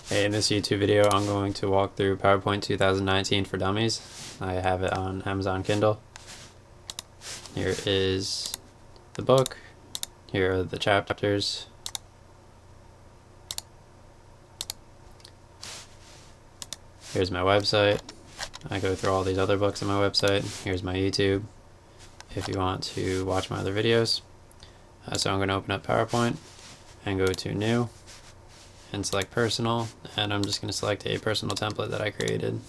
Hey, in this YouTube video, I'm going to walk through PowerPoint 2019 for Dummies. I have it on Amazon Kindle. Here is the book. Here are the chapters. Here's my website. I go through all these other books on my website. Here's my YouTube if you want to watch my other videos. So I'm going to open up PowerPoint and go to New and select Personal, and I'm just going to select a personal template that I created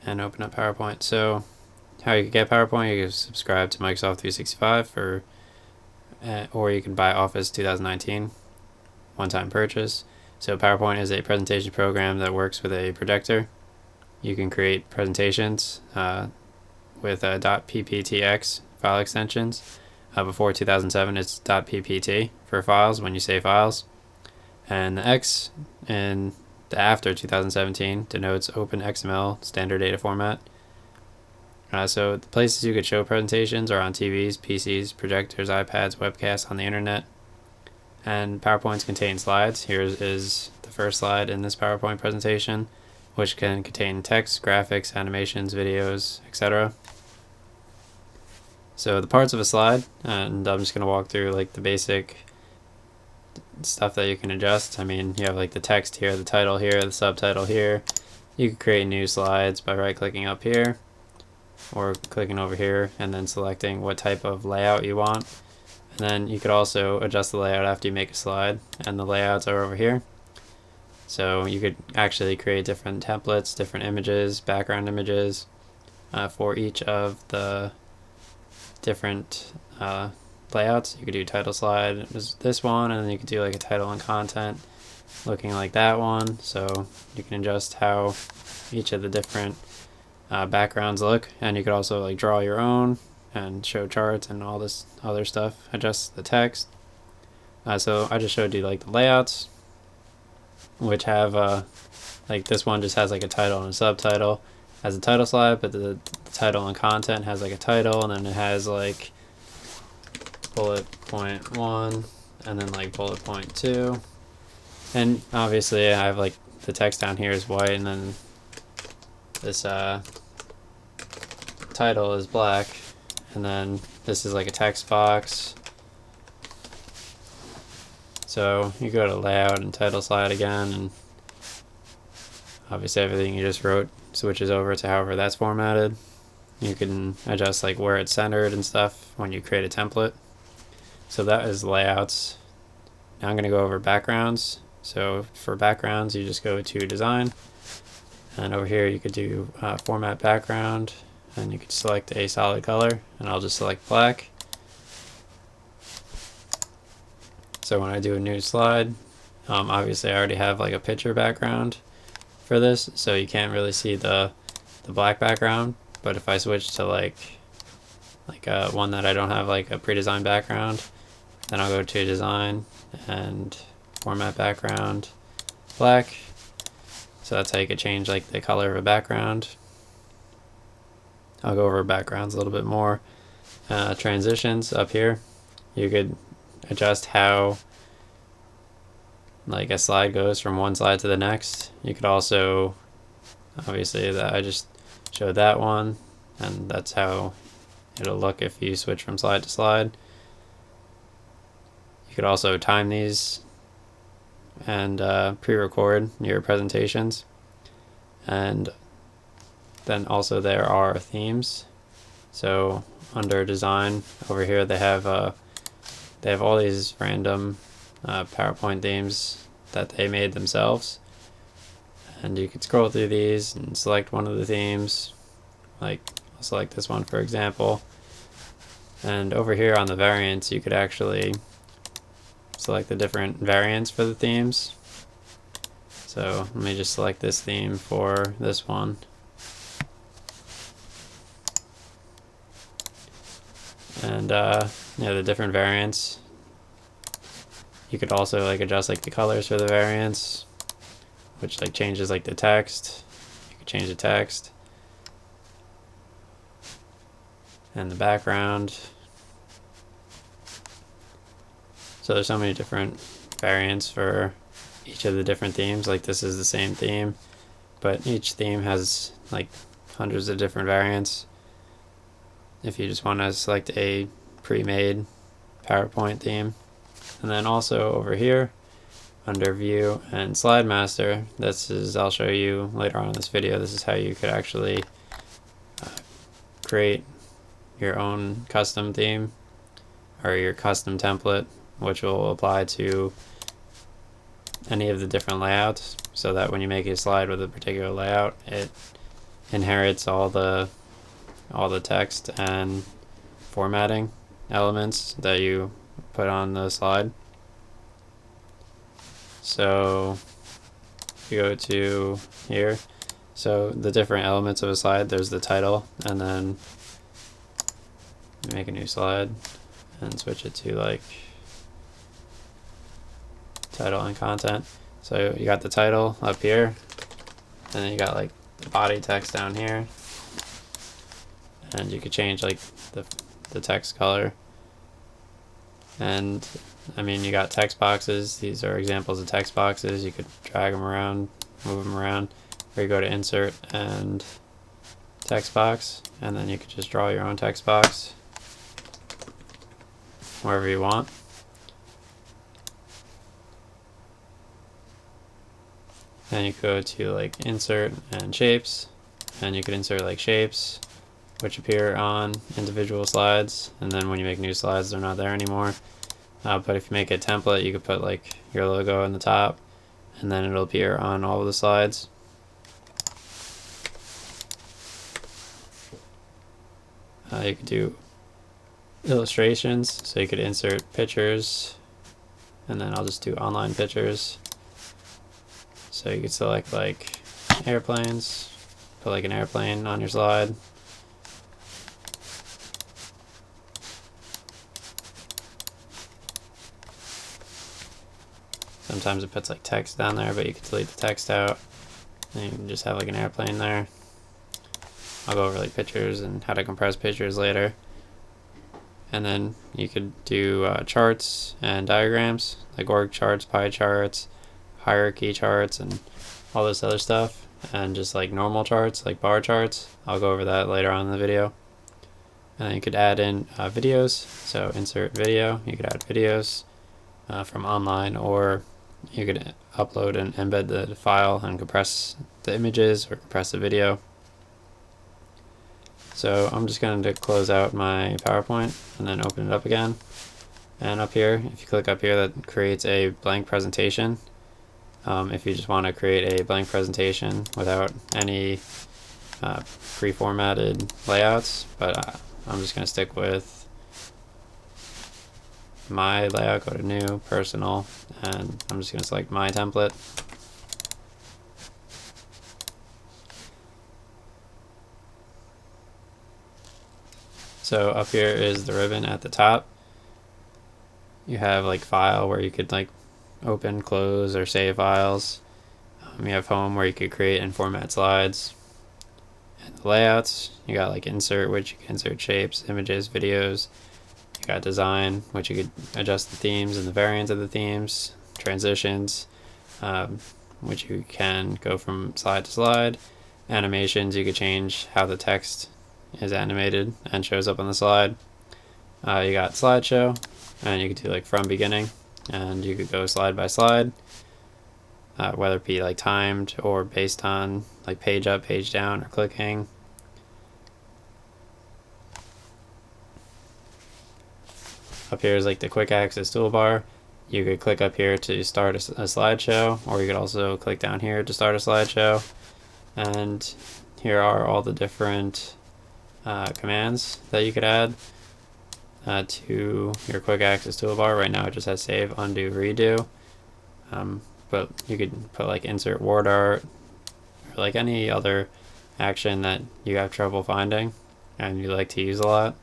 and open up PowerPoint. So how you can get PowerPoint, you can subscribe to Microsoft 365 or you can buy Office 2019 one-time purchase. So PowerPoint is a presentation program that works with a projector. You can create presentations with .pptx file extensions. Before 2007 it's .ppt for files when you save files. And the X in the after 2017 denotes Open XML standard data format. So the places you could show presentations are on TVs, PCs, projectors, iPads, webcasts, on the internet. And PowerPoints contain slides. Here is the first slide in this PowerPoint presentation, which can contain text, graphics, animations, videos, etc. So the parts of a slide, and I'm just going to walk through like the basic stuff that you can adjust. I mean, you have like the text here, the title here, the subtitle here. You can create new slides by right-clicking up here or clicking over here and then selecting what type of layout you want. And then you could also adjust the layout after you make a slide, and the layouts are over here. So you could actually create different templates, different images, background images for each of the different layouts. You could do title slide, it was this one, and then you could do like a title and content looking like that one. So you can adjust how each of the different backgrounds look, and you could also like draw your own and show charts and all this other stuff. Adjust the text. So I just showed you like the layouts, which have like this one just has like a title and a subtitle as a title slide, but the title and content has like a title, and then it has like bullet point 1 and then like bullet point 2, and obviously I have like the text down here is white, and then this title is black, and then this is like a text box. So you go to layout and title slide again, and obviously everything you just wrote switches over to however that's formatted. You can adjust like where it's centered and stuff when you create a template. So that is layouts. Now I'm going to go over backgrounds. So for backgrounds, you just go to design, and over here you could do format background, and you could select a solid color, and I'll just select black. So when I do a new slide, obviously I already have like a picture background for this, so you can't really see the black background. But if I switch to like one that I don't have like a pre-designed background, then I'll go to design and format background black. So that's how you could change like the color of a background. I'll go over backgrounds a little bit more. Transitions up here, you could adjust how like a slide goes from one slide to the next. You could also, obviously that I just showed that one, and that's how it'll look if you switch from slide to slide. You could also time these and pre-record your presentations. And then also there are themes. So under design over here they have all these random PowerPoint themes that they made themselves, and you could scroll through these and select one of the themes. Like I'll select this one for example, and over here on the variants you could actually select the different variants for the themes. So let me just select this theme for this one. And yeah, the different variants. You could also like adjust like the colors for the variants, which like changes like the text. You could change the text and the background. So there's so many different variants for each of the different themes. Like this is the same theme, but each theme has like hundreds of different variants. If you just want to select a pre-made PowerPoint theme. And then also over here under View and Slide Master, I'll show you later on in this video, this is how you could actually create your own custom theme or your custom template, which will apply to any of the different layouts, so that when you make a slide with a particular layout, it inherits all the text and formatting elements that you put on the slide. So if you go to here, so the different elements of a slide, there's the title, and then make a new slide and switch it to like title and content. So you got the title up here, and then you got like the body text down here, and you could change like the text color. And I mean, you got text boxes. These are examples of text boxes. You could drag them around, move them around, or you go to insert and text box, and then you could just draw your own text box wherever you want. Then you go to like insert and shapes, and you could insert like shapes which appear on individual slides, and then when you make new slides they're not there anymore. But if you make a template, you could put like your logo in the top, and then it'll appear on all of the slides. You could do illustrations, so you could insert pictures, and then I'll just do online pictures. So you could select like airplanes, put like an airplane on your slide. Sometimes it puts like text down there, but you can delete the text out, and you can just have like an airplane there. I'll go over like pictures and how to compress pictures later. And then you could do charts and diagrams, like org charts, pie charts, hierarchy charts, and all this other stuff, and just like normal charts, like bar charts. I'll go over that later on in the video. And then you could add in videos, so insert video. You could add videos from online, or you could upload and embed the file and compress the images or compress the video. So I'm just going to close out my PowerPoint and then open it up again. And up here, if you click up here, that creates a blank presentation. If you just want to create a blank presentation without any pre-formatted layouts, but I'm just going to stick with my layout, go to new, personal, and I'm just going to select my template. So up here is the ribbon at the top. You have like file where you could like open, close, or save files. You have home where you could create and format slides. And the layouts, you got like insert, which you can insert shapes, images, videos. You got design, which you could adjust the themes and the variants of the themes, transitions, which you can go from slide to slide. Animations, you could change how the text is animated and shows up on the slide. You got slideshow, and you could do like from beginning, and you could go slide by slide, whether it be like timed or based on like page up, page down, or clicking. Up here is like the quick access toolbar. You could click up here to start a slideshow, or you could also click down here to start a slideshow. And here are all the different commands that you could add to your quick access toolbar. Right now it just has save, undo, redo. But you could put like insert word art, or like any other action that you have trouble finding and you like to use a lot.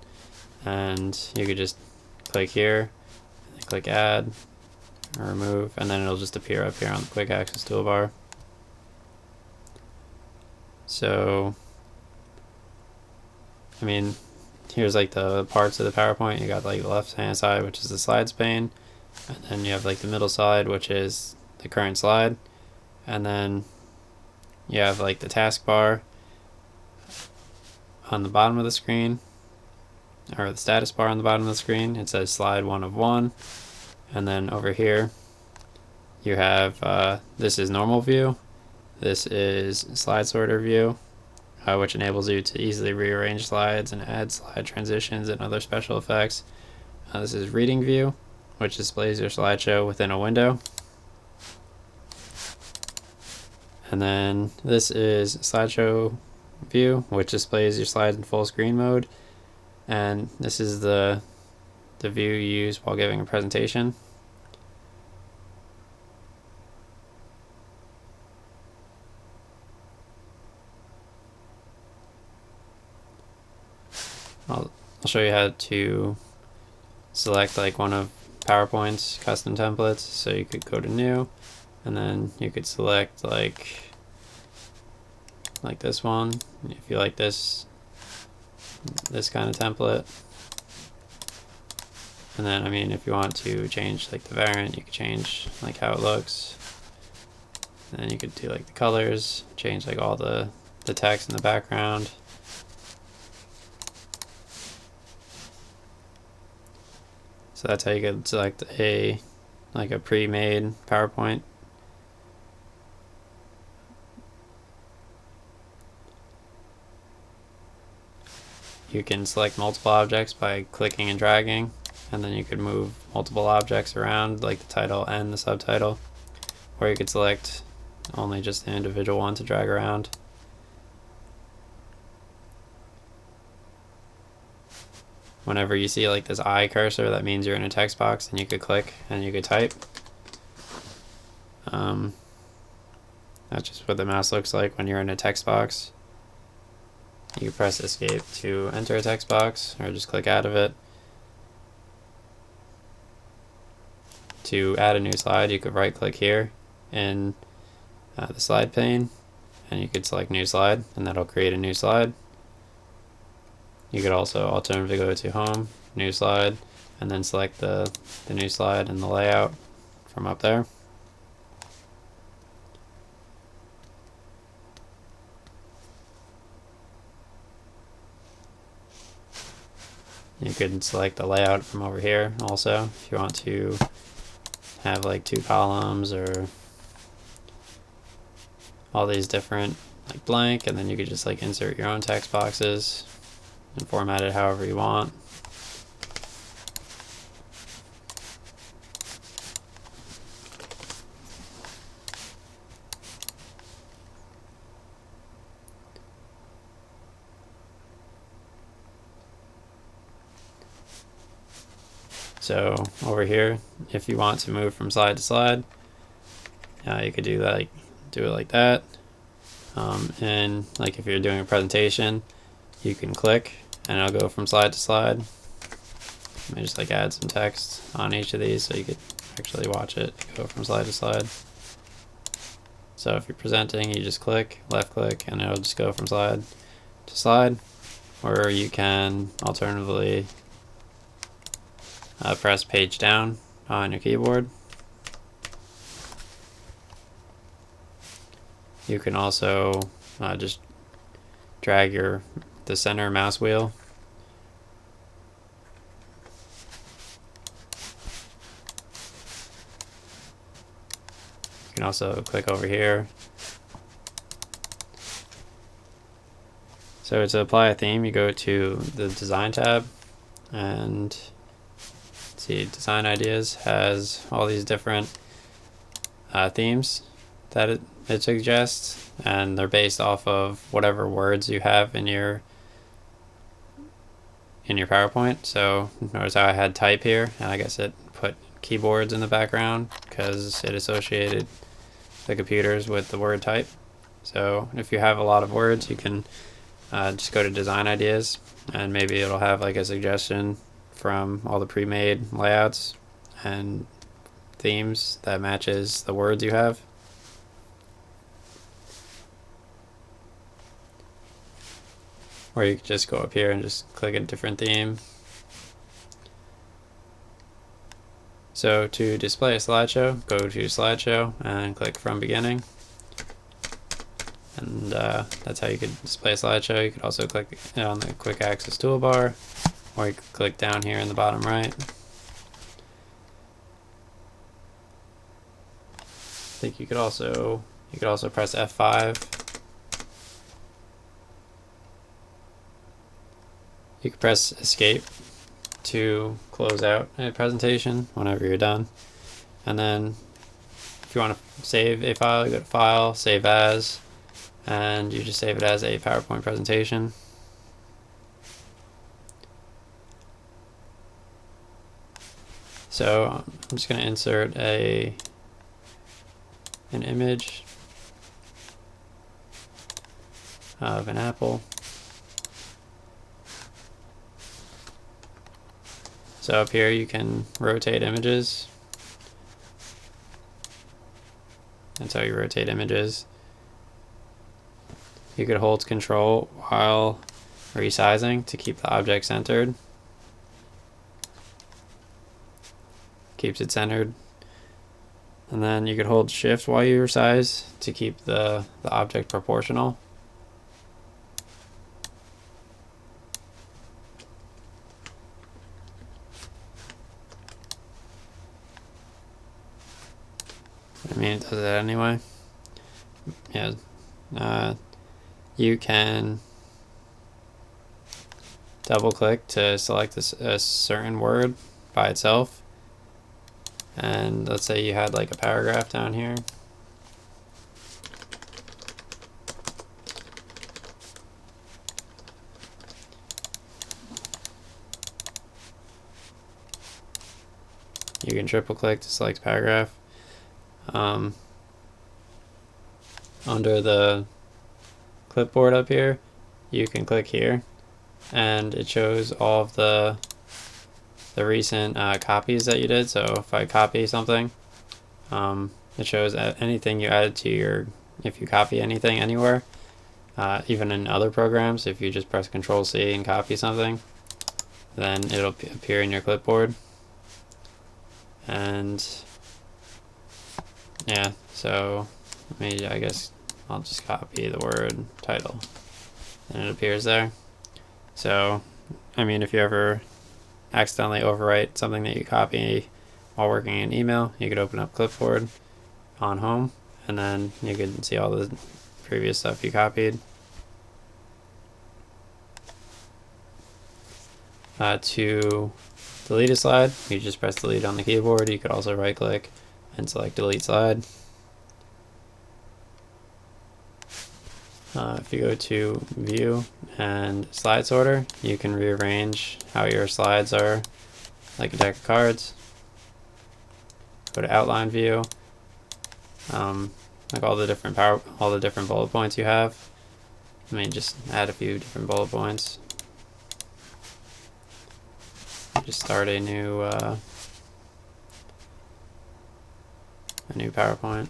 And you could just click here, and click add or remove, and then it'll just appear up here on the quick access toolbar. So I mean, here's like the parts of the PowerPoint. You got like the left hand side, which is the slides pane, and then you have like the middle side, which is the current slide, and then you have like the taskbar on the bottom of the screen, or the status bar on the bottom of the screen. It says slide 1 of 1, and then over here you have this is normal view, this is slide sorter view, which enables you to easily rearrange slides and add slide transitions and other special effects. This is reading view, which displays your slideshow within a window. And then this is slideshow view, which displays your slides in full screen mode. And this is the view you use while giving a presentation. I'll show you how to select like one of PowerPoint's custom templates. So you could go to new, and then you could select like this one if you like this kind of template. And then I mean, if you want to change like the variant, you could change like how it looks, and then you could do like the colors, change like all the text in the background. So that's how you could select a pre-made PowerPoint. You can select multiple objects by clicking and dragging, and then you could move multiple objects around, like the title and the subtitle, or you could select only just the individual one to drag around. Whenever you see like this eye cursor, that means you're in a text box, and you could click and you could type. That's just what the mouse looks like when you're in a text box. You can press escape to enter a text box, or just click out of it. To add a new slide, you could right click here in the slide pane, and you could select new slide, and that'll create a new slide. You could also alternatively go to home, new slide, and then select the new slide and the layout from up there. You could select the layout from over here also if you want to have like 2 columns or all these different like blank, and then you could just like insert your own text boxes and format it however you want. So over here, if you want to move from slide to slide, you could do that, do it like that. And like if you're doing a presentation, you can click and it'll go from slide to slide. Let me just like add some text on each of these so you could actually watch it go from slide to slide. So if you're presenting, you just click, left click, and it'll just go from slide to slide. Or you can alternatively press page down on your keyboard. You can also just drag the center mouse wheel. You can also click over here. So to apply a theme, you go to the design tab, and see, design ideas has all these different themes that it suggests, and they're based off of whatever words you have in your PowerPoint. So notice how I had type here, and I guess it put keyboards in the background because it associated the computers with the word type. So if you have a lot of words, you can just go to design ideas, and maybe it'll have like a suggestion from all the pre-made layouts and themes that matches the words you have. Or you could just go up here and just click a different theme. So to display a slideshow, go to slideshow and click from beginning. And that's how you could display a slideshow. You could also click on the quick access toolbar, or you could click down here in the bottom right. I think you could also press F5. You could press escape to close out a presentation whenever you're done. And then if you want to save a file, you go to File, Save As, and you just save it as a PowerPoint presentation. So I'm just going to insert an image of an apple. So up here you can rotate images. That's how you rotate images. You could hold Control while resizing to keep the object centered. Keeps it centered. And then you could hold Shift while you resize to keep the object proportional. I mean, it does that anyway. Yeah. You can double click to select a certain word by itself. And let's say you had like a paragraph down here. You can triple click to select paragraph. Under the clipboard up here, you can click here, and it shows all of the recent copies that you did. So if I copy something, it shows anything you added to your, if you copy anything anywhere, even in other programs. If you just press Control-C and copy something, then it'll appear in your clipboard. And yeah, so maybe I guess I'll just copy the word title and it appears there. So I mean, if you ever accidentally overwrite something that you copy while working in email, you could open up Clipboard on home, and then you could see all the previous stuff you copied. To delete a slide, you just press delete on the keyboard. You could also right click and select delete slide. If you go to view and slide sorter, you can rearrange how your slides are like a deck of cards. Go to outline view, like all the different bullet points you have. I mean, just add a few different bullet points. Just start a new PowerPoint.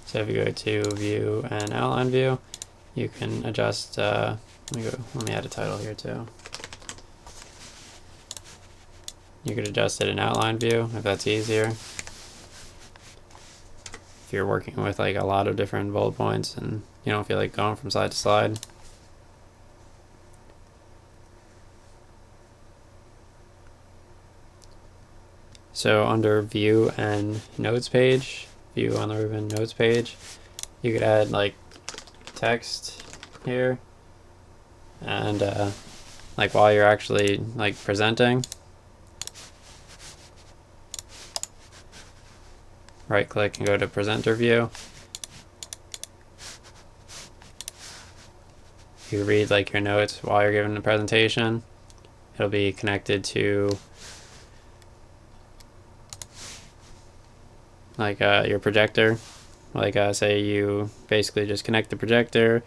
So if you go to view and outline view, you can adjust, let me add a title here too. You could adjust it in outline view if that's easier. If you're working with like a lot of different bullet points and you don't feel like going from slide to slide. So under view and notes page, view on the ribbon notes page, you could add like text here, and like while you're actually like presenting, right click and go to presenter view. You read like your notes while you're giving the presentation. It'll be connected to like your projector. Like say you basically just connect the projector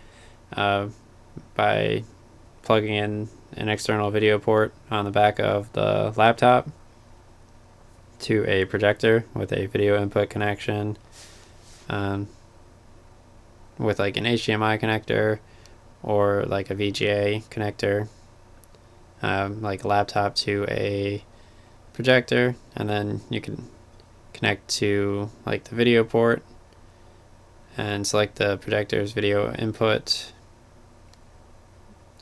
by plugging in an external video port on the back of the laptop to a projector with a video input connection, with like an HDMI connector or like a VGA connector, like a laptop to a projector, and then you can connect to like the video port and select the projector's video input,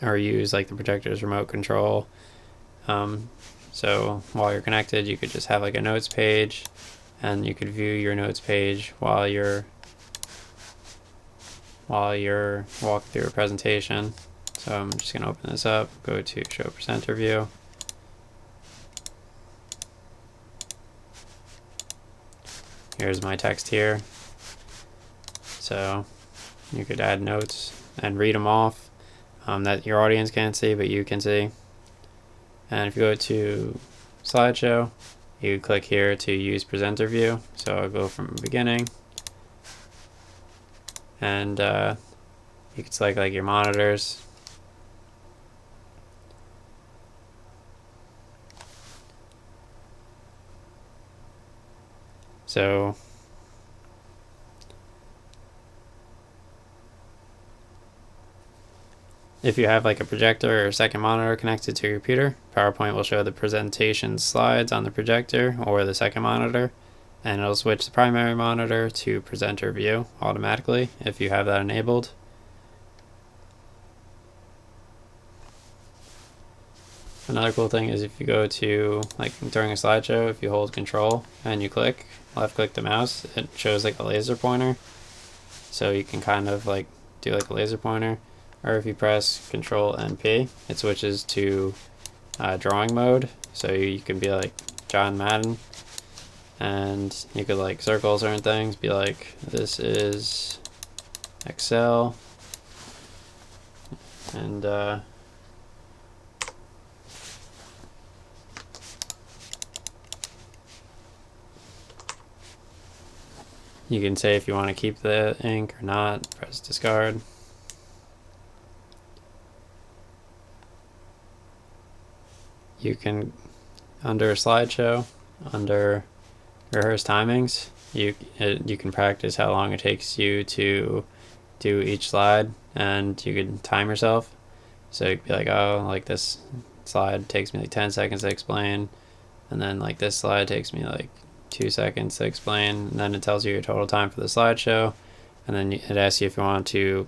or use like the projector's remote control. So while you're connected, you could just have like a notes page, and you could view your notes page while you're walking through a presentation. So I'm just going to open this up, go to show presenter view. Here's my text here. So you could add notes and read them off, that your audience can't see, but you can see. And if you go to slideshow, you click here to use presenter view. So I'll go from beginning, and you can select like your monitors. So if you have like a projector or a second monitor connected to your computer, PowerPoint will show the presentation slides on the projector or the second monitor, and it'll switch the primary monitor to presenter view automatically if you have that enabled. Another cool thing is if you go to, like during a slideshow, if you hold control and you left click the mouse, it shows like a laser pointer. So you can kind of like do like a laser pointer, or if you press control and P, it switches to drawing mode. So you can be like John Madden, and you could like circle certain things, be like, this is Excel, and you can say if you want to keep the ink or not, press discard. You can, under slideshow, under rehearse timings, you can practice how long it takes you to do each slide, and you can time yourself. So you could be like, oh, like this slide takes me like 10 seconds to explain, and then like this slide takes me like 2 seconds to explain, and then it tells you your total time for the slideshow, and then it asks you if you want to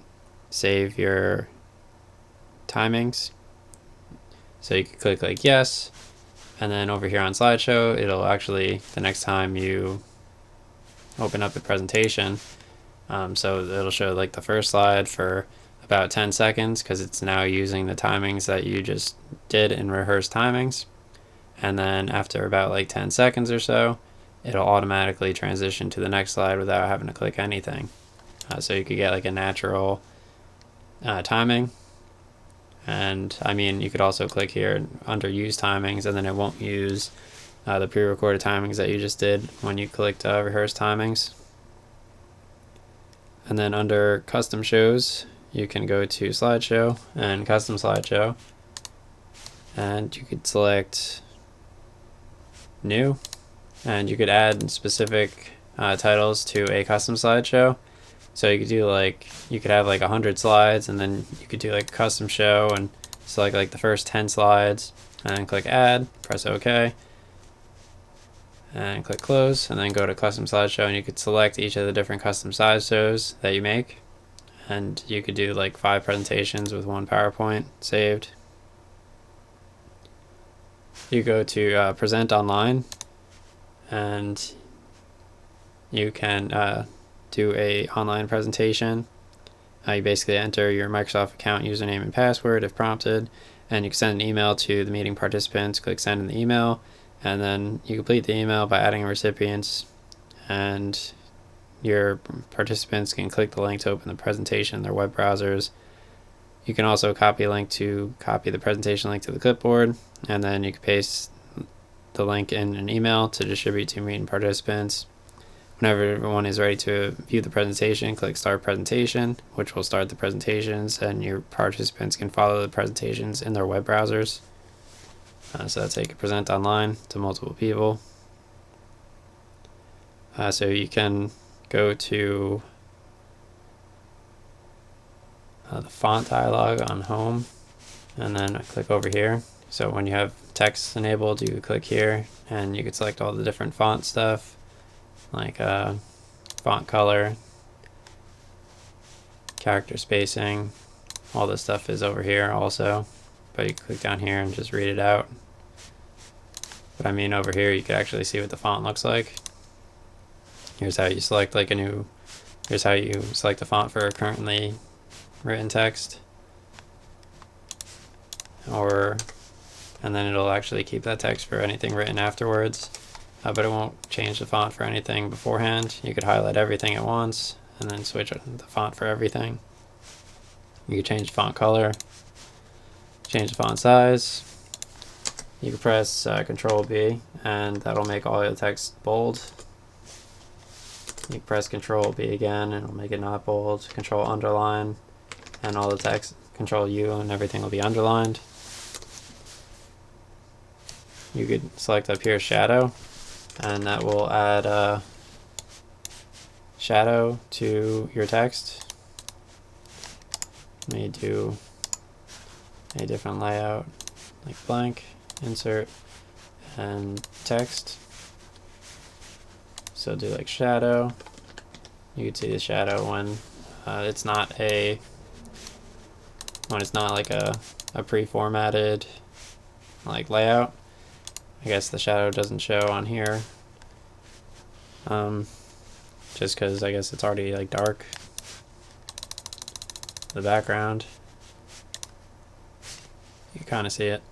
save your timings. So you can click like yes, and then over here on slideshow, it'll actually, the next time you open up the presentation, so it'll show like the first slide for about 10 seconds because it's now using the timings that you just did in rehearse timings, and then after about like 10 seconds or so, it'll automatically transition to the next slide without having to click anything. So you could get like a natural timing. And I mean, you could also click here under use timings, and then it won't use the pre-recorded timings that you just did when you clicked rehearse timings. And then under custom shows, you can go to slideshow and custom slideshow, and you could select new, and you could add specific titles to a custom slideshow. So you could do like, you could have like 100 slides, and then you could do like a custom show and select like the first 10 slides, and then click add, press OK, and click close, and then go to custom slideshow, and you could select each of the different custom slideshows that you make, and you could do like 5 presentations with 1 PowerPoint saved. You go to present online, and you can do a online presentation. You basically enter your Microsoft account username and password if prompted, and you can send an email to the meeting participants. Click send in the email, and then you complete the email by adding recipients, and your participants can click the link to open the presentation in their web browsers. You can also copy the presentation link to the clipboard, and then you can paste the link in an email to distribute to meeting participants. Whenever everyone is ready to view the presentation, click Start Presentation, which will start the presentations, and your participants can follow the presentations in their web browsers. So that's how you can present online to multiple people. So you can go to the font dialog on Home, and then click over here. So when you have text enabled, you click here, and you can select all the different font stuff, like font color, character spacing. All this stuff is over here also, but you click down here and just read it out. But I mean, over here you can actually see what the font looks like. Here's how you select here's how you select the font for a currently written text. And then it'll actually keep that text for anything written afterwards, but it won't change the font for anything beforehand. You could highlight everything at once and then switch the font for everything. You can change font color, change the font size. You can press Control B, and that'll make all your text bold. You can press Control B again, and it'll make it not bold. Control underline, and all the text, Control U, and everything will be underlined. You could select up here shadow, and that will add a shadow to your text. Let me do a different layout, like blank, insert, and text. So do like shadow. You can see the shadow when it's not like a pre-formatted like layout. I guess the shadow doesn't show on here, just because I guess it's already like dark, the background. You kind of see it.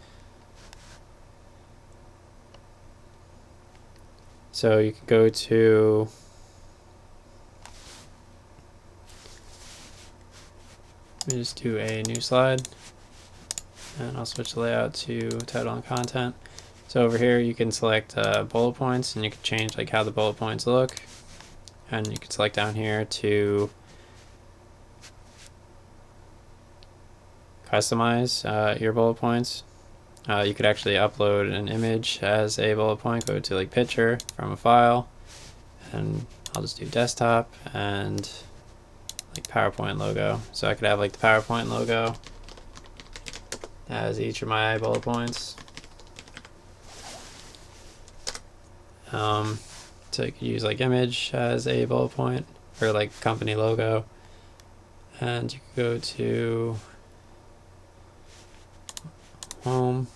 So you can go to let me just do a new slide, and I'll switch the layout to title and content. So over here you can select bullet points, and you can change like how the bullet points look, and you can select down here to customize your bullet points. You could actually upload an image as a bullet point. Go to like picture from a file, and I'll just do desktop and like PowerPoint logo. So I could have like the PowerPoint logo as each of my bullet points. So you could use like image as a bullet point, or like company logo, and you could go to Home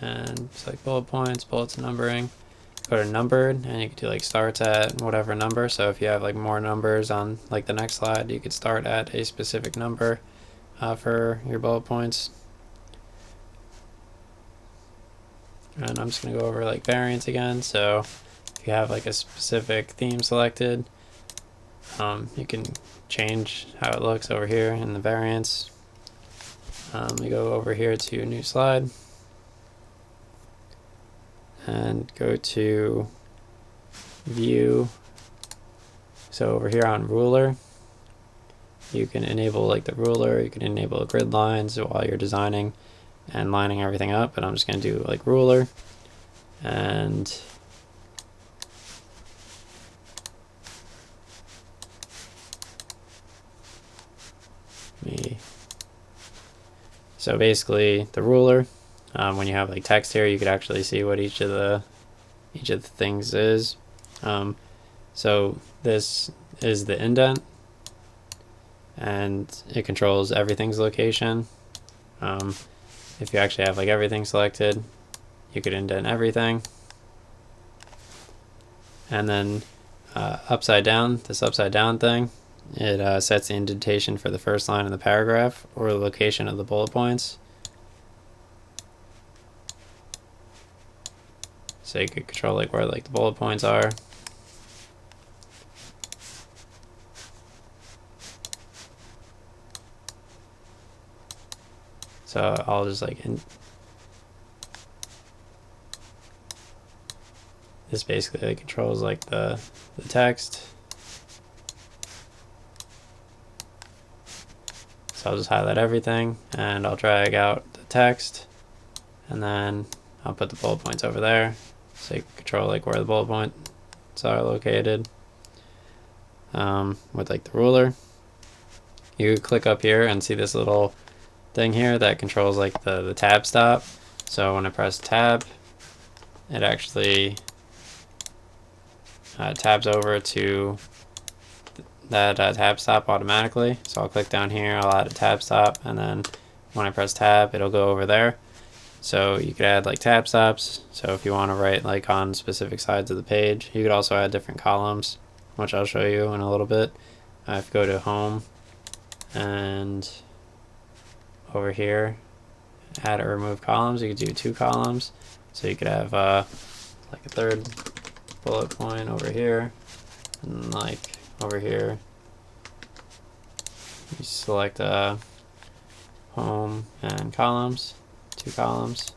and select bullet points, bullets and numbering. Go to numbered, and you can do like starts at whatever number. So if you have like more numbers on like the next slide, you could start at a specific number for your bullet points. And I'm just gonna go over like variants again. So if you have like a specific theme selected, you can change how it looks over here in the variants. We go over here to new slide, and go to view. So over here on ruler, you can enable like the ruler, you can enable grid lines while you're designing and lining everything up, and I'm just going to do like ruler, and so basically the ruler, when you have like text here, you could actually see what each of the things is. So this is the indent, and it controls everything's location. If you actually have like everything selected, you could indent everything. And then upside down, this upside down thing, it sets the indentation for the first line of the paragraph or the location of the bullet points. So you could control like where like the bullet points are. So I'll just like this basically controls like the text. So I'll just highlight everything and I'll drag out the text, and then I'll put the bullet points over there so you can control like where the bullet points are located. With like the ruler, you click up here and see this little thing here that controls like the tab stop. So when I press tab, it actually tabs over to that tab stop automatically. So I'll click down here, I'll add a tab stop, and then when I press tab, it'll go over there. So you could add like tab stops. So if you want to write like on specific sides of the page, you could also add different columns, which I'll show you in a little bit. If you go to home and over here, add or remove columns, you could do 2 columns. So you could have like a third bullet point over here, and like over here, you select home and columns, 2 columns.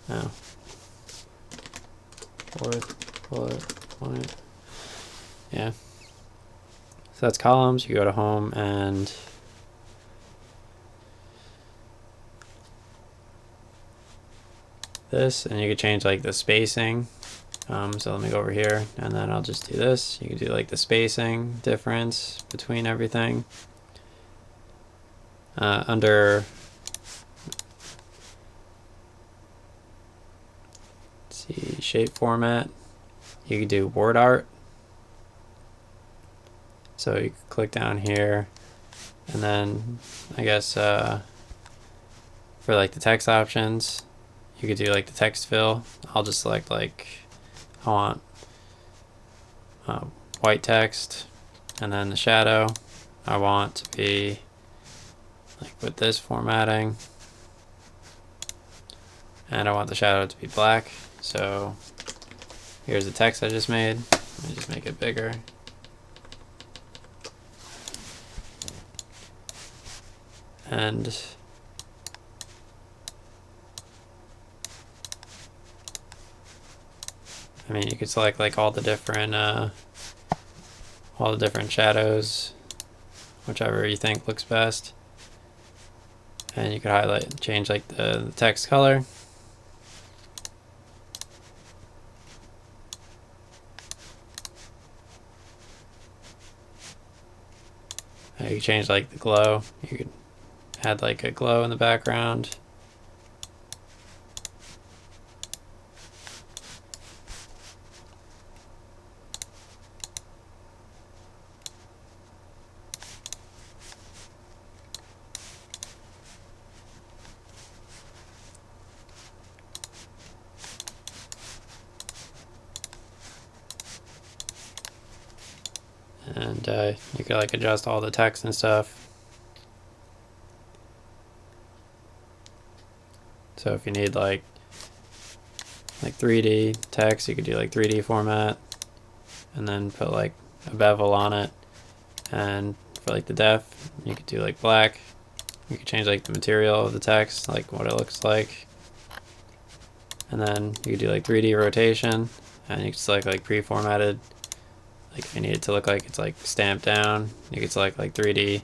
Now, 4th bullet point. Yeah. So that's columns. You go to home and this, and you can change like the spacing. So let me go over here, and then I'll just do this. You can do like the spacing difference between everything. Under shape format, you can do word art. So you can click down here, and then I guess for like the text options, you could do like the text fill. I'll just select like I want white text, and then the shadow I want to be like with this formatting, and I want the shadow to be black. So here's the text I just made. Let me just make it bigger. And I mean, you could select like all the different shadows, whichever you think looks best. And you could highlight, change like the text color. You could change like the glow. You could add like a glow in the background. And you can like adjust all the text and stuff. So if you need like 3D text, you could do like 3D format, and then put like a bevel on it. And for like the depth, you could do like black. You could change like the material of the text, like what it looks like. And then you could do like 3D rotation, and you could select like pre-formatted. Like if you need it to look like it's like stamped down, you could select like 3D.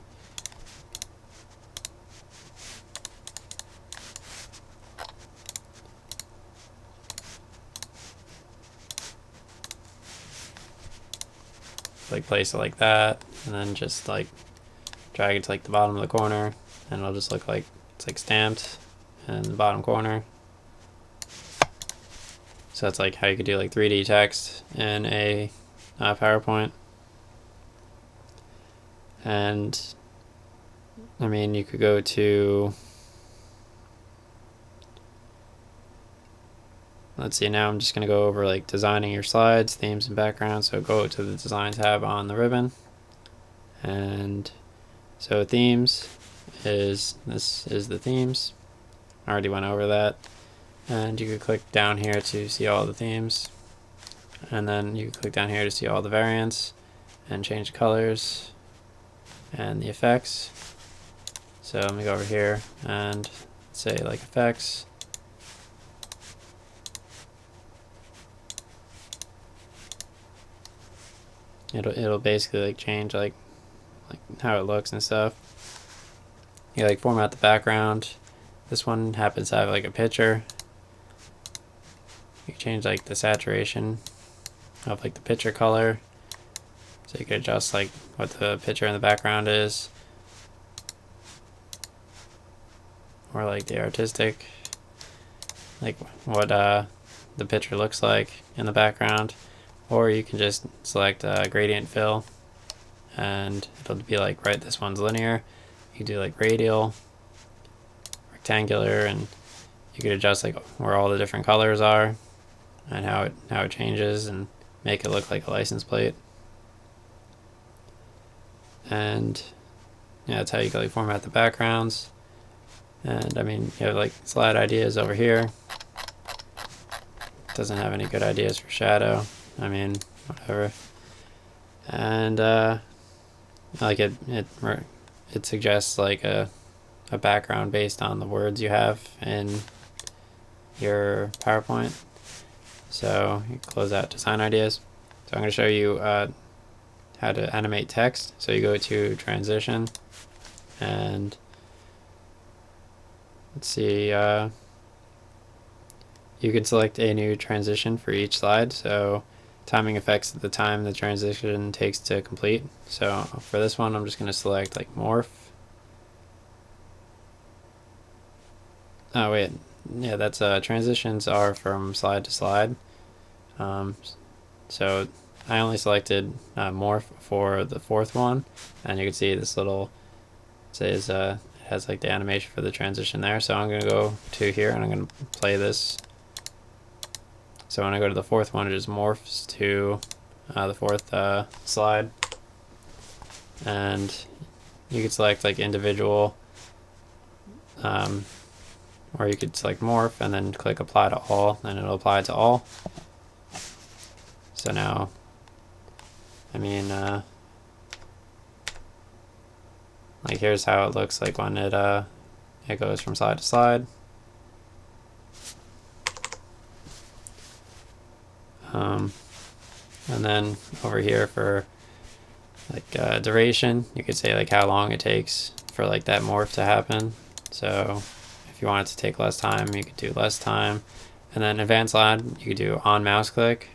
Like place it like that, and then just like drag it to like the bottom of the corner, and it'll just look like it's like stamped in the bottom corner. So that's like how you could do like 3D text in a PowerPoint. And I mean, you could go to, let's see, now I'm just going to go over like designing your slides, themes, and backgrounds. So go to the design tab on the ribbon. And so themes this is the themes. I already went over that. And you could click down here to see all the themes. And then you can click down here to see all the variants and change the colors. and the effects. So let me go over here and say like effects. It'll basically like change like how it looks and stuff. You like format the background. This one happens to have like a picture. You can change like the saturation of like the picture color, so you can adjust like what the picture in the background is, or like the artistic, like what the picture looks like in the background. Or you can just select gradient fill, and it'll be like, right, this one's linear. You can do like radial, rectangular, and you could adjust like where all the different colors are and how it changes and make it look like a license plate. And yeah, that's how you can like format the backgrounds. And I mean, you have like slide ideas over here. Doesn't have any good ideas for shadow. I mean, whatever. And like it suggests like a background based on the words you have in your PowerPoint. So you close out design ideas. So I'm going to show you how to animate text. So you go to transition, and let's see, you can select a new transition for each slide. So timing affects the time the transition takes to complete. So for this one, I'm just going to select like morph. Oh wait, yeah, that's transitions are from slide to slide. So I only selected morph for the fourth one, and you can see this little says it has like the animation for the transition there. So I'm going to go to here and I'm going to play this. So when I go to the fourth one, it just morphs to the fourth slide, and you could select like individual, or you could select morph and then click apply to all, and it'll apply to all. So now, I mean, like here's how it looks like when it goes from slide to slide. And then over here for like duration, you could say like how long it takes for like that morph to happen. So if you want it to take less time, you could do less time. And then advanced slide, you could do on mouse click,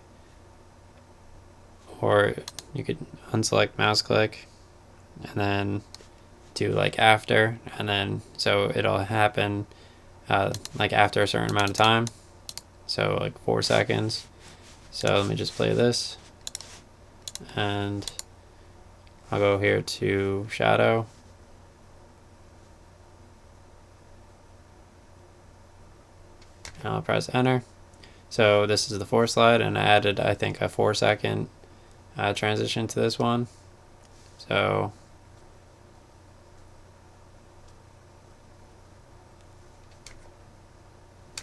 or you could unselect mouse click and then do like after, and then so it'll happen like after a certain amount of time, so like 4 seconds. So let me just play this, and I'll go here to shadow, and I'll press enter. So this is the fourth slide, and I added, I think, a 4-second transition to this one. So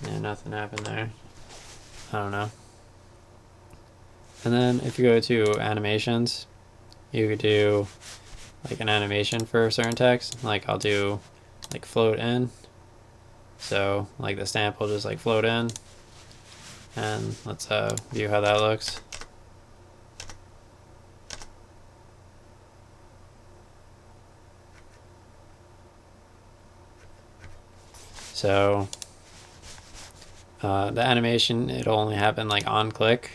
yeah, nothing happened there. I don't know. And then if you go to animations, you could do like an animation for certain text. Like I'll do like float in. So like the stamp will just like float in. And let's view how that looks. So the animation, it'll only happen like on click,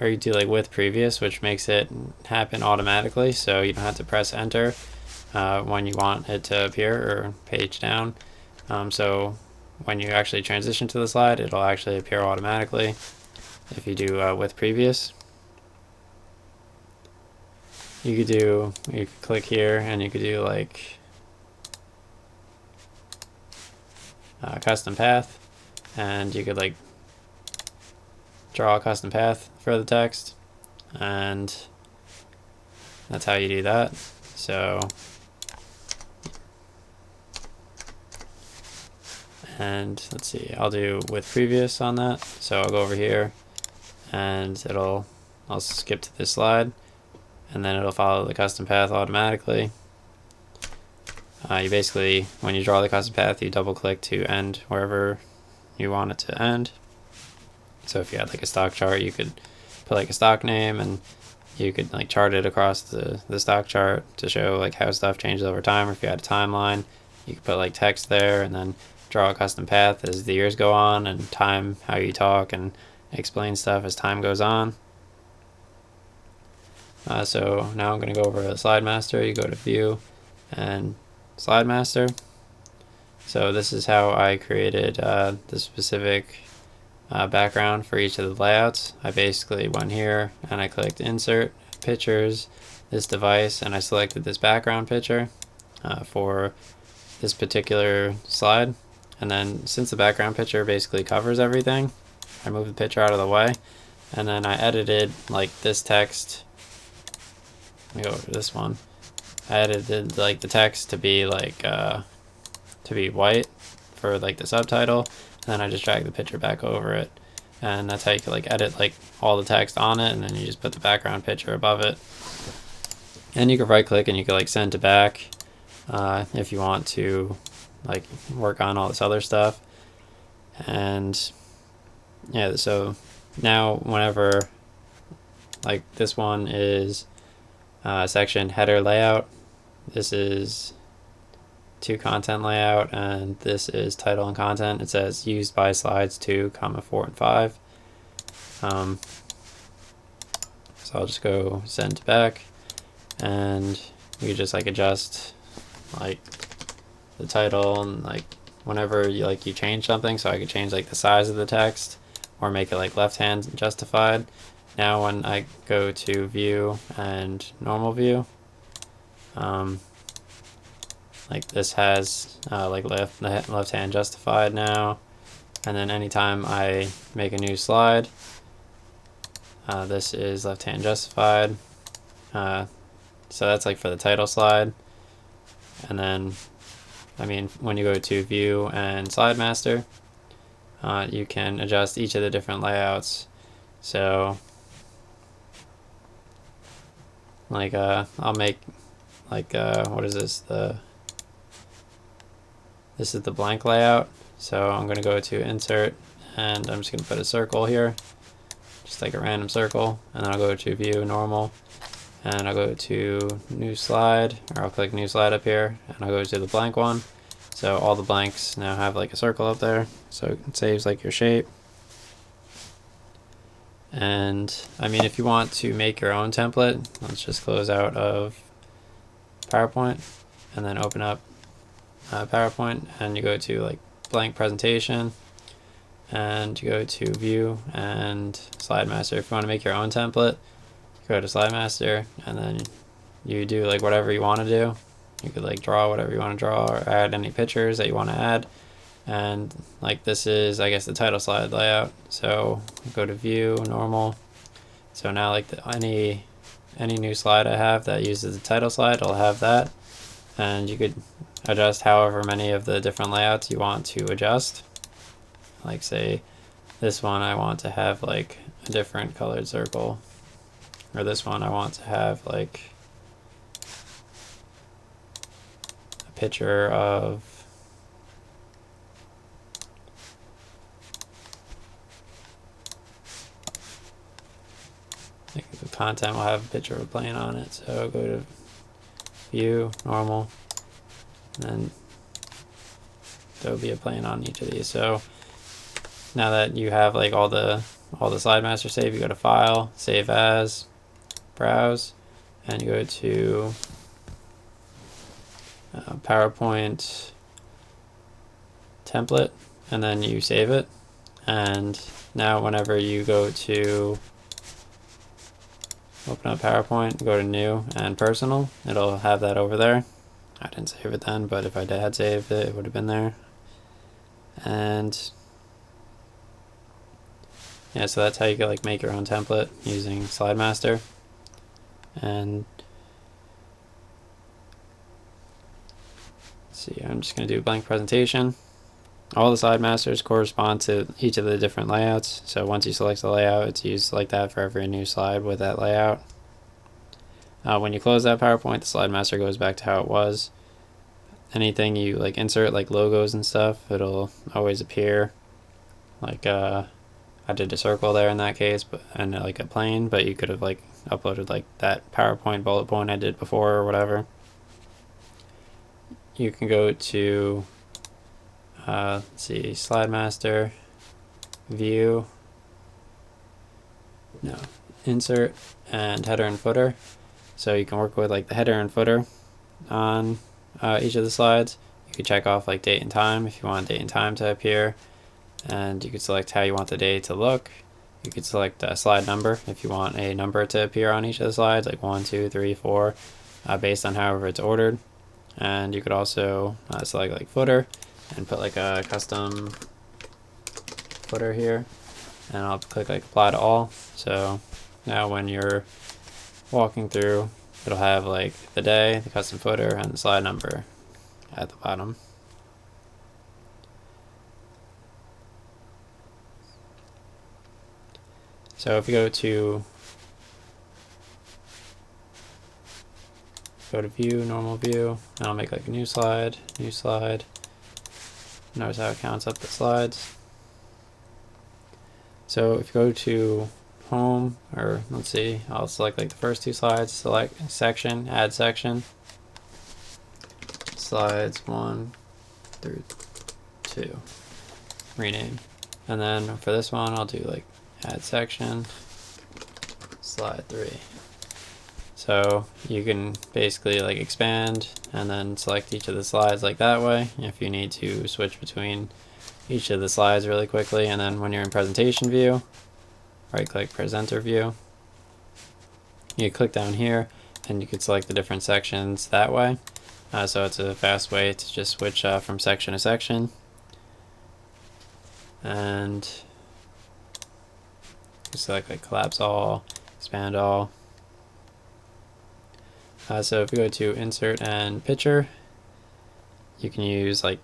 or you do like with previous, which makes it happen automatically, so you don't have to press enter when you want it to appear or page down. So when you actually transition to the slide, it'll actually appear automatically if you do with previous. You could click here and you could do like custom path, and you could like draw a custom path for the text, and that's how you do that. So and let's see, I'll do with previous on that. So I'll go over here and I'll skip to this slide, and then it'll follow the custom path automatically. You basically, when you draw the custom path, you double click to end wherever you want it to end. So if you had like a stock chart, you could put like a stock name, and you could like chart it across the stock chart to show like how stuff changes over time. Or if you had a timeline, you could put like text there and then draw a custom path as the years go on, and time how you talk and explain stuff as time goes on. So now I'm going to go over to Slide Master. You go to View and Slide Master. So this is how I created the specific background for each of the layouts. I basically went here and I clicked Insert, Pictures, this device, and I selected this background picture for this particular slide. And then since the background picture basically covers everything, I moved the picture out of the way, and then I edited like this text. Let me go over this one. I edited like the text to be like to be white for like the subtitle, and then I just dragged the picture back over it, and that's how you can like edit like all the text on it, and then you just put the background picture above it. And you can right click and you can like send to back if you want to like work on all this other stuff. And yeah, so now whenever like this one is section header layout, this is to content layout, and this is title and content. It says used by slides 2, 4 and 5. So I'll just go send to back, and you just like adjust like the title, and like whenever you change something. So I could change like the size of the text or make it like left hand justified. Now when I go to view and normal view, like this has like left hand justified now. And then anytime I make a new slide, this is left hand justified. So that's like for the title slide. And then I mean, when you go to view and slide master, you can adjust each of the different layouts. So like I'll make like what is this, this is the blank layout. So I'm going to go to insert, and I'm just going to put a circle here, just like a random circle, and then I'll go to view normal, and I'll go to new slide, or I'll click new slide up here, and I'll go to the blank one. So all the blanks now have like a circle up there, so it saves like your shape. And I mean, if you want to make your own template, let's just close out of PowerPoint and then open up PowerPoint, and you go to like blank presentation, and you go to view and slide master. If you want to make your own template, go to slide master, and then you do like whatever you want to do. You could like draw whatever you want to draw, or add any pictures that you want to add. And like this is, I guess, the title slide layout. So go to view normal. So now like any new slide I have that uses the title slide, I'll have that. And you could adjust however many of the different layouts you want to adjust. Like say this one I want to have like a different colored circle, or this one I want to have like a picture of like the content will have a picture of a plane on it. So go to view normal, and then there'll be a plane on each of these. So now that you have like all the slide master saved, you go to file, save as, browse, and you go to PowerPoint template, and then you save it. And now whenever you go to open up PowerPoint, go to new and personal, it'll have that over there. I didn't save it then, but if I had saved it, it would have been there. And yeah, so that's how you can like make your own template using Slide Master. And let's see, I'm just going to do a blank presentation. All the Slide Masters correspond to each of the different layouts. So once you select the layout, it's used like that for every new slide with that layout. When you close that PowerPoint, the Slide Master goes back to how it was. anything you like insert, like logos and stuff, it'll always appear. Like I did a circle there in that case, but and like a plane, but you could have like uploaded like that PowerPoint bullet point I did before or whatever. You can go to let's see, Slide Master, View, no, Insert, and Header and Footer. So you can work with like the header and footer on each of the slides. You could check off like date and time if you want date and time to appear, and you could select how you want the day to look. You could select a slide number if you want a number to appear on each of the slides, like 1, 2, 3, 4, based on however it's ordered. And you could also select like footer and put like a custom footer here, and I'll click like apply to all. So now when you're walking through, it'll have like the day, the custom footer, and the slide number at the bottom. So if you go to view, normal view, and I'll make like a new slide. Notice how it counts up the slides. So if you go to home, or let's see, I'll select like the first two slides, select section, add section, slides 1 through 2, rename. And then for this one, I'll do like add section, slide 3. So you can basically like expand and then select each of the slides like that way if you need to switch between each of the slides really quickly. And then when you're in presentation view, right click presenter view, you click down here and you can select the different sections that way. So it's a fast way to just switch from section to section. And you select like collapse all, expand all. So if you go to insert and picture, you can use like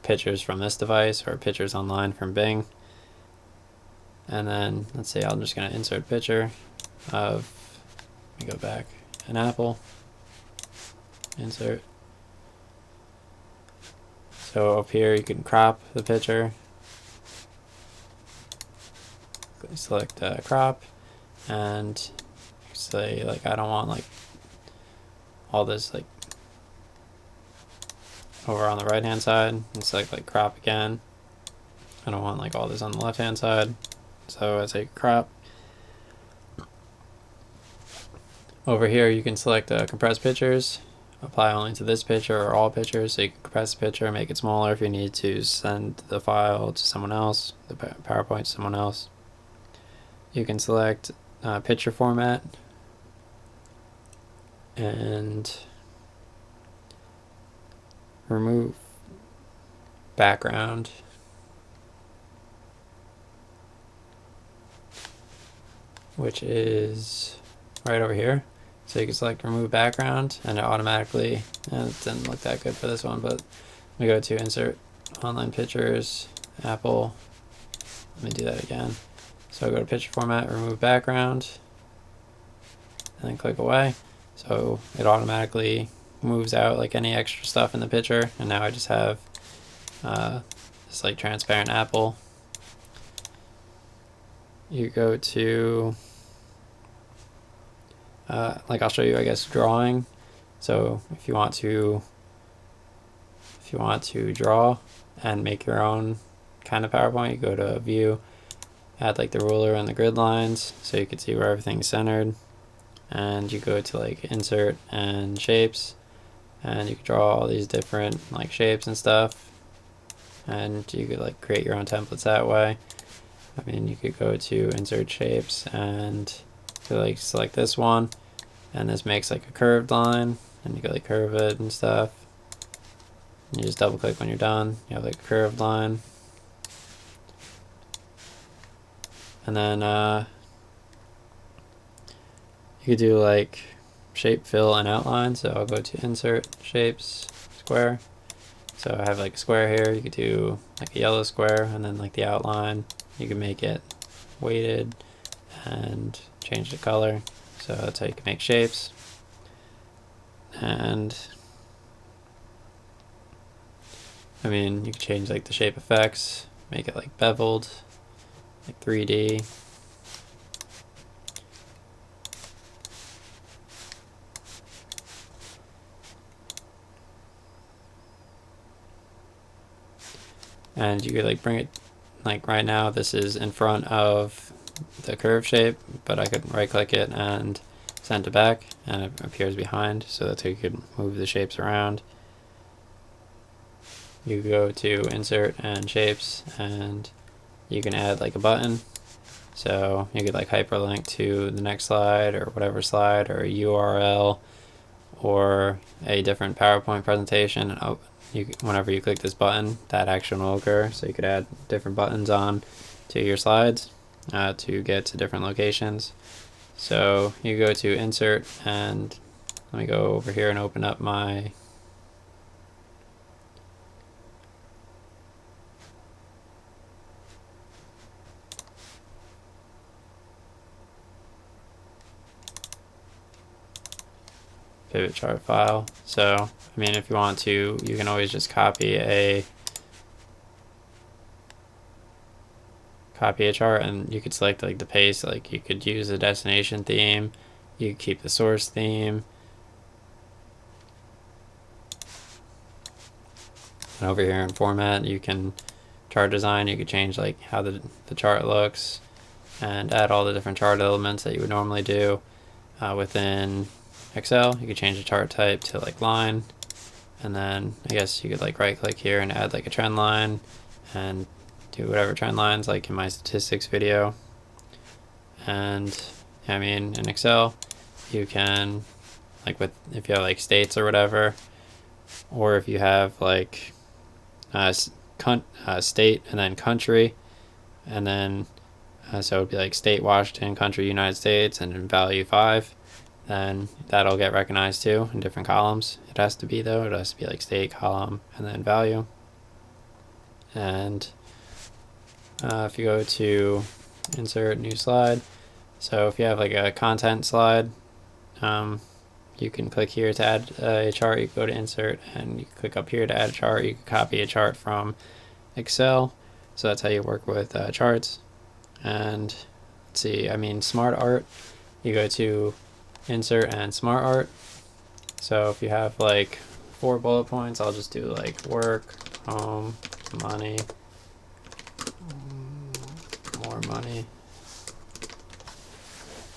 pictures from this device or pictures online from Bing. And then let's say I'm just going to insert a picture of, let me go back, an apple, insert. So up here you can crop the picture, select crop, and say like I don't want like all this like over on the right hand side, and select like crop again. I don't want like all this on the left hand side, so I say crop. Over here you can select compress pictures, apply only to this picture or all pictures, so you can compress the picture, make it smaller if you need to send the file to someone else, the PowerPoint to someone else. You can select picture format and remove background. Which is right over here. So you can select remove background and it automatically, and it didn't look that good for this one, but we go to insert online pictures, Apple. Let me do that again. So I go to picture format, remove background, and then click away. So it automatically moves out like any extra stuff in the picture, and now I just have this like transparent apple. You go to like I'll show you I guess drawing. So if you want to draw and make your own kind of PowerPoint, you go to view, add like the ruler and the grid lines so you can see where everything's centered, and you go to like insert and shapes, and you can draw all these different like shapes and stuff, and you could like create your own templates that way. I mean, you could go to insert shapes and to like select this one, and this makes like a curved line, and you could like curve it and stuff. And you just double click when you're done, you have like a curved line. And then you could do like shape, fill, and outline. So I'll go to insert, shapes, square. So I have like a square here, you could do like a yellow square, and then like the outline, you can make it weighted and change the color. So that's how you can make shapes. And I mean, you can change like the shape effects, make it like beveled, like 3D. And you could like bring it, like right now this is in front of the curve shape, but I could right click it and send it back and it appears behind, so that's how you could move the shapes around. You go to insert and shapes and you can add like a button, so you could like hyperlink to the next slide or whatever slide, or a URL or a different PowerPoint presentation, and whenever you click this button, that action will occur. So you could add different buttons on to your slides to get to different locations. So you go to insert, and let me go over here and open up my pivot chart file. So I mean, if you want to, you can always just copy a chart, and you could select like the paste. Like you could use a destination theme, you could keep the source theme, and over here in format you can chart design, you could change like how the chart looks and add all the different chart elements that you would normally do within Excel. You could change the chart type to like line, and then I guess you could like right click here and add like a trend line and do whatever trend lines, like in my statistics video. And I mean, in Excel you can, like with, if you have like states or whatever, or if you have like state and then country, and then so it would be like state Washington, country United States, and in value 5, then that'll get recognized too in different columns. It has to be though, it has to be like state column and then value. And if you go to insert new slide, so if you have like a content slide, you can click here to add a chart. You can go to insert and you click up here to add a chart. You can copy a chart from Excel. So that's how you work with charts. And let's see, I mean, smart art, you go to insert and smart art. So if you have like 4 bullet points, I'll just do like work, home, money, more money.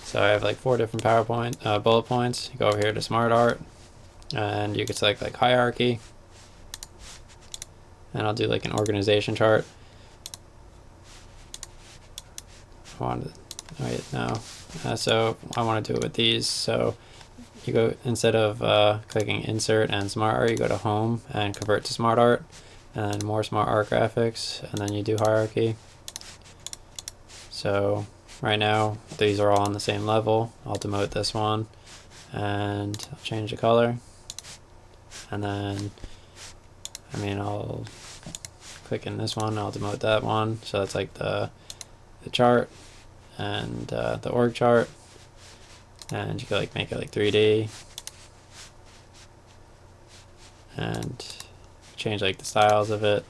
So I have like 4 different PowerPoint bullet points. You go over here to smart art and you can select like hierarchy, and I'll do like an organization chart. So I want to do it with these. So you go, instead of clicking insert and smart art, you go to home and convert to smart art, and then more smart art graphics, and then you do hierarchy. So right now these are all on the same level. I'll demote this one and I'll change the color, and then I mean, I'll click in this one, I'll demote that one. So that's like the chart and the org chart, and you can like make it like 3D and change like the styles of it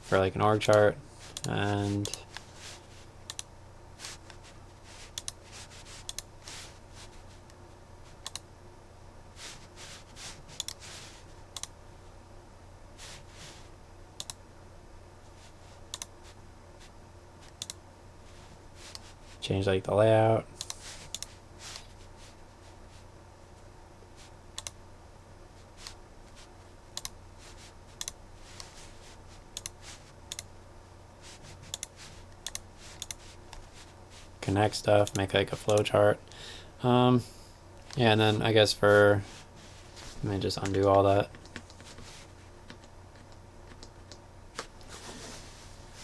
for like an org chart, and change like the layout. Connect stuff, make like a flow chart. Yeah, and then I guess let me just undo all that.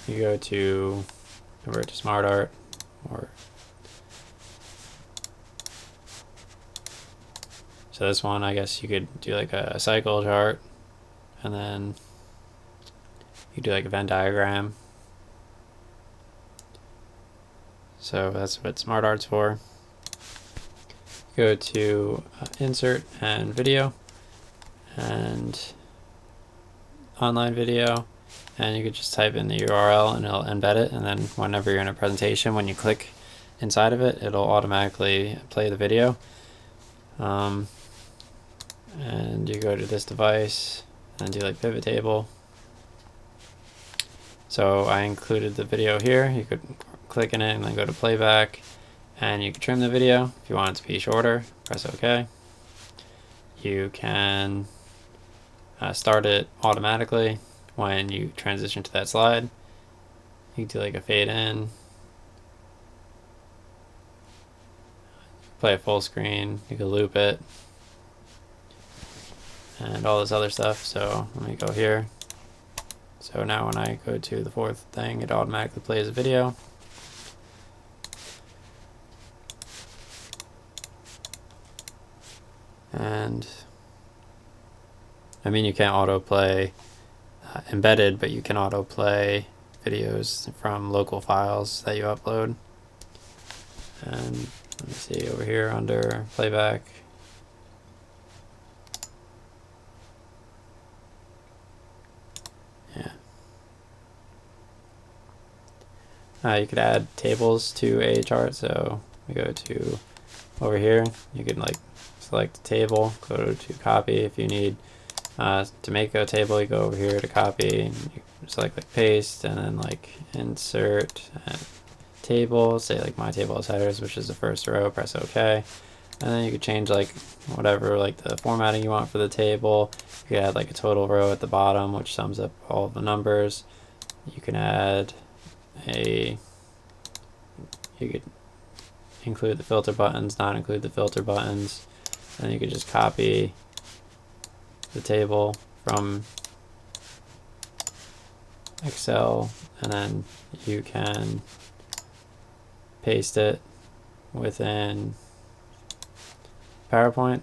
You go to convert to smart art, or so this one, I guess you could do like a cycle chart, and then you do like a Venn diagram. So that's what smart art's for. Go to insert and video, and online video, and you could just type in the URL and it'll embed it, and then whenever you're in a presentation, when you click inside of it, it'll automatically play the video. And you go to this device and do like pivot table. So I included the video here. You could click in it and then go to playback, and you can trim the video if you want it to be shorter. Press OK. You can start it automatically when you transition to that slide. You can do like a fade in, play a full screen, you can loop it, and all this other stuff. So let me go here. So now when I go to the fourth thing, it automatically plays a video. And I mean, you can't autoplay embedded, but you can autoplay videos from local files that you upload. And let me see over here under playback. You could add tables to a chart. So we go to over here. You can like select a table, go to copy. If you need to make a table, you go over here to copy, and you select like paste, and then like insert table. Say like my table is headers, which is the first row. Press OK, and then you could change like whatever like the formatting you want for the table. You could add like a total row at the bottom, which sums up all of the numbers. You can add you could include the filter buttons, not include the filter buttons, and you could just copy the table from Excel, and then you can paste it within PowerPoint.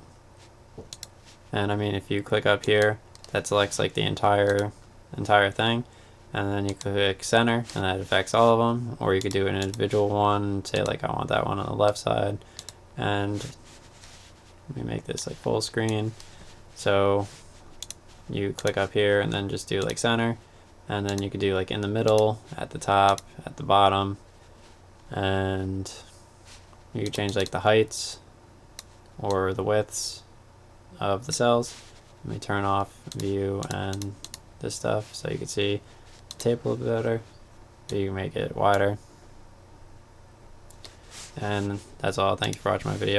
And I mean, if you click up here, that selects like the entire thing, and then you click center, and that affects all of them. Or you could do an individual one, say like I want that one on the left side, and let me make this like full screen. So you click up here and then just do like center, and then you could do like in the middle, at the top, at the bottom, and you can change like the heights or the widths of the cells. Let me turn off view and this stuff so you can see the table a bit better. You can make it wider. And that's all. Thank you for watching my video.